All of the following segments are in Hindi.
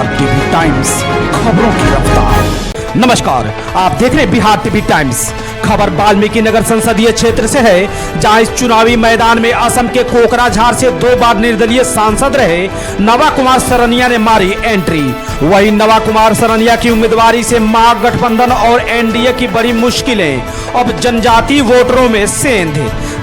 बिहार टीवी टाइम्स, खबरों की रफ्तार। नमस्कार, आप देख रहे हैं बिहार टीवी टाइम्स। खबर वाल्मीकि नगर संसदीय क्षेत्र से है, जहां इस चुनावी मैदान में असम के कोकराझार से 2 बार निर्दलीय सांसद रहे नवा कुमार सरनिया ने मारी एंट्री। वही नवा कुमार सरनिया की उम्मीदवारी से महागठबंधन और एनडीए की बड़ी मुश्किलें अब जनजातीय वोटरों में सेंध।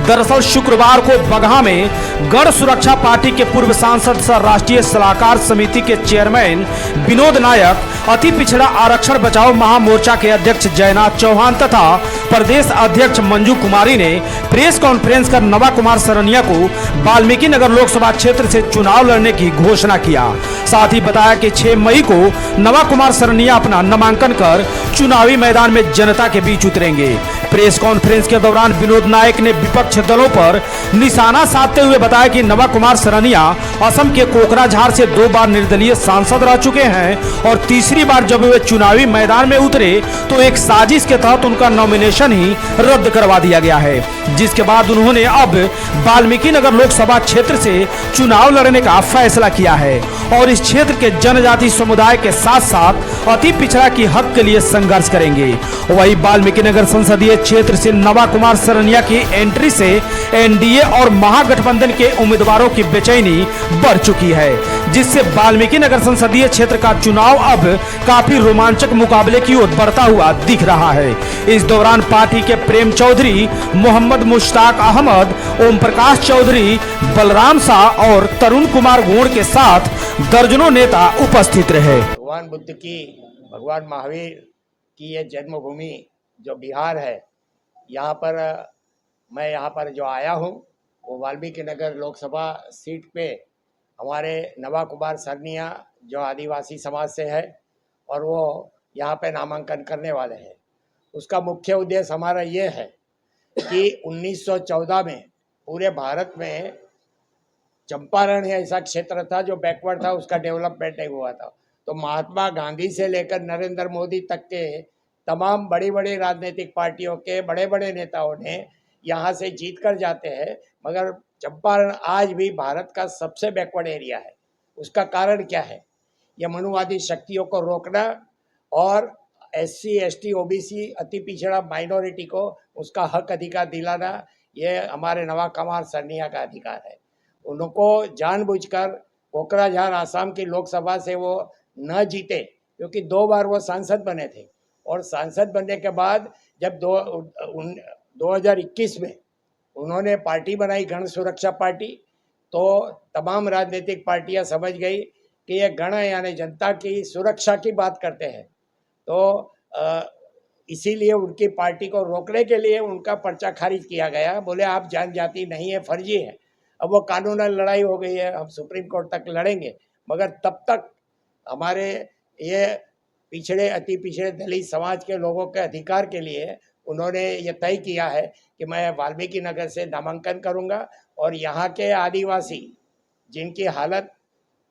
दरअसल शुक्रवार को बगहा में गढ़ सुरक्षा पार्टी के पूर्व सांसद सह राष्ट्रीय सलाहकार समिति के चेयरमैन विनोद नायक, अति पिछड़ा आरक्षण बचाओ महामोर्चा के अध्यक्ष जयनाथ चौहान तथा प्रदेश अध्यक्ष मंजू कुमारी ने प्रेस कॉन्फ्रेंस कर नवा कुमार सरनिया को वाल्मीकि नगर लोकसभा क्षेत्र से चुनाव लड़ने की घोषणा किया। साथ ही बताया कि 6 मई को नवा कुमार सरनिया अपना नामांकन कर चुनावी मैदान में जनता के बीच उतरेंगे। प्रेस कॉन्फ्रेंस के दौरान विनोद नायक ने विपक्ष दलों पर निशाना साधते हुए बताया कि नवा कुमार सरनिया असम के कोकराझार से 2 बार निर्दलीय सांसद रह चुके हैं और तीसरी बार जब वे चुनावी मैदान में उतरे तो एक साजिश के तहत उनका नॉमिनेशन ही रद्द करवा दिया गया है, जिसके बाद उन्होंने अब वाल्मीकि नगर लोकसभा क्षेत्र से चुनाव लड़ने का फैसला किया है और इस क्षेत्र के जनजाति समुदाय के साथ साथ अति पिछड़ा की हक के लिए संघर्ष करेंगे। वही वाल्मीकि नगर संसदीय क्षेत्र से नवा कुमार सरनिया की एंट्री से एनडीए और महागठबंधन के उम्मीदवारों की बेचैनी बढ़ चुकी है, जिससे वाल्मीकि नगर संसदीय क्षेत्र का चुनाव अब काफी रोमांचक मुकाबले की ओर बढ़ता हुआ दिख रहा है। इस दौरान पार्टी के प्रेम चौधरी, मोहम्मद मुश्ताक अहमद, ओम प्रकाश चौधरी, बलराम शाह और तरुण कुमार गोड़ के साथ दर्जनों नेता उपस्थित रहे। भगवान बुद्ध की, भगवान महावीर की ये जन्मभूमि जो बिहार है, मैं यहाँ पर जो आया हूँ वो वाल्मीकि नगर लोकसभा सीट पे हमारे नवा कुमार सरनिया जो आदिवासी समाज से है और वो यहाँ पे नामांकन करने वाले हैं। उसका मुख्य उद्देश्य हमारा ये है कि 1914 में पूरे भारत में चंपारण ऐसा क्षेत्र था जो बैकवर्ड था, उसका डेवलपमेंट नहीं हुआ था। तो महात्मा गांधी से लेकर नरेंद्र मोदी तक के तमाम बड़ी बड़ी राजनीतिक पार्टियों के बड़े बड़े नेताओं ने यहाँ से जीत कर जाते हैं, मगर चंपारण आज भी भारत का सबसे बैकवर्ड एरिया है। उसका कारण क्या है? यह मनुवादी शक्तियों को रोकना और SC, ST, OBC अति पिछड़ा माइनॉरिटी को उसका हक अधिकार दिलाना, ये हमारे नवा कुमार सरनिया का अधिकार है। उनको जानबूझकर कोकराझार आसाम की लोकसभा से वो न जीते, क्योंकि 2 बार वो सांसद बने थे और सांसद बनने के बाद जब 2021 में उन्होंने पार्टी बनाई गण सुरक्षा पार्टी, तो तमाम राजनीतिक पार्टियां समझ गई कि ये गण यानी जनता की सुरक्षा की बात करते हैं। तो इसीलिए उनकी पार्टी को रोकने के लिए उनका पर्चा खारिज किया गया। बोले आप जनजाति नहीं है, फर्जी है। अब वो कानूनी लड़ाई हो गई है, हम सुप्रीम कोर्ट तक लड़ेंगे, मगर तब तक हमारे ये पिछड़े अति पिछड़े दलित समाज के लोगों के अधिकार के लिए उन्होंने ये तय किया है कि मैं वाल्मीकि नगर से नामांकन करूंगा और यहाँ के आदिवासी जिनकी हालत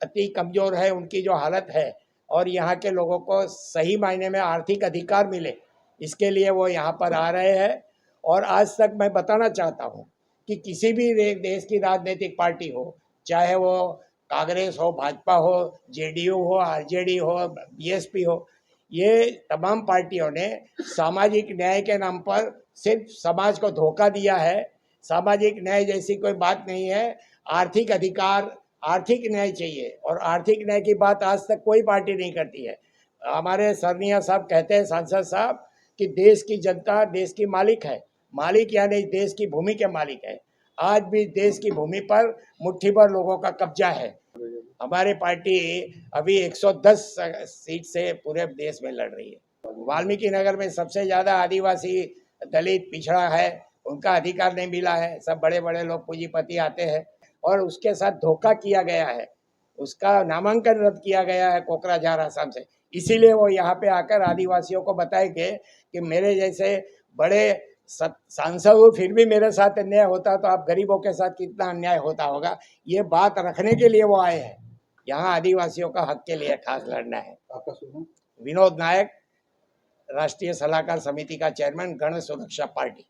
अति कमज़ोर है, उनकी जो हालत है और यहाँ के लोगों को सही मायने में आर्थिक अधिकार मिले, इसके लिए वो यहाँ पर आ रहे हैं। और आज तक मैं बताना चाहता हूँ कि किसी भी देश की राजनीतिक पार्टी हो, चाहे वो कांग्रेस हो, भाजपा हो, JDU हो, RJD हो, BSP हो, ये तमाम पार्टियों ने सामाजिक न्याय के नाम पर सिर्फ समाज को धोखा दिया है। सामाजिक न्याय जैसी कोई बात नहीं है। आर्थिक अधिकार, आर्थिक न्याय चाहिए और आर्थिक न्याय की बात आज तक कोई पार्टी नहीं करती है। हमारे सरनिया साहब कहते हैं, सांसद साहब, कि देश की जनता देश की मालिक है। मालिक यानी देश की भूमि के मालिक है। आज भी देश की भूमि पर मुट्ठी भर लोगों का कब्जा है। हमारी पार्टी अभी 110 सीट से पूरे देश में लड़ रही है। वाल्मीकि नगर में सबसे ज़्यादा आदिवासी दलित पिछड़ा है, उनका अधिकार नहीं मिला है। सब बड़े बड़े लोग पूंजीपति आते हैं और उसके साथ धोखा किया गया है। उसका नामांकन रद्द किया गया है कोकराझार आसाम से। इसीलिए वो यहाँ पे आकर आदिवासियों को बताएंगे कि मेरे जैसे बड़े सांसद हो फिर भी मेरे साथ अन्याय होता तो आप गरीबों के साथ कितना अन्याय होता होगा। ये बात रखने के लिए वो आए हैं। यहाँ आदिवासियों का हक के लिए खास लड़ना है। विनोद नायक, राष्ट्रीय सलाहकार समिति का चेयरमैन, गण सुरक्षा पार्टी।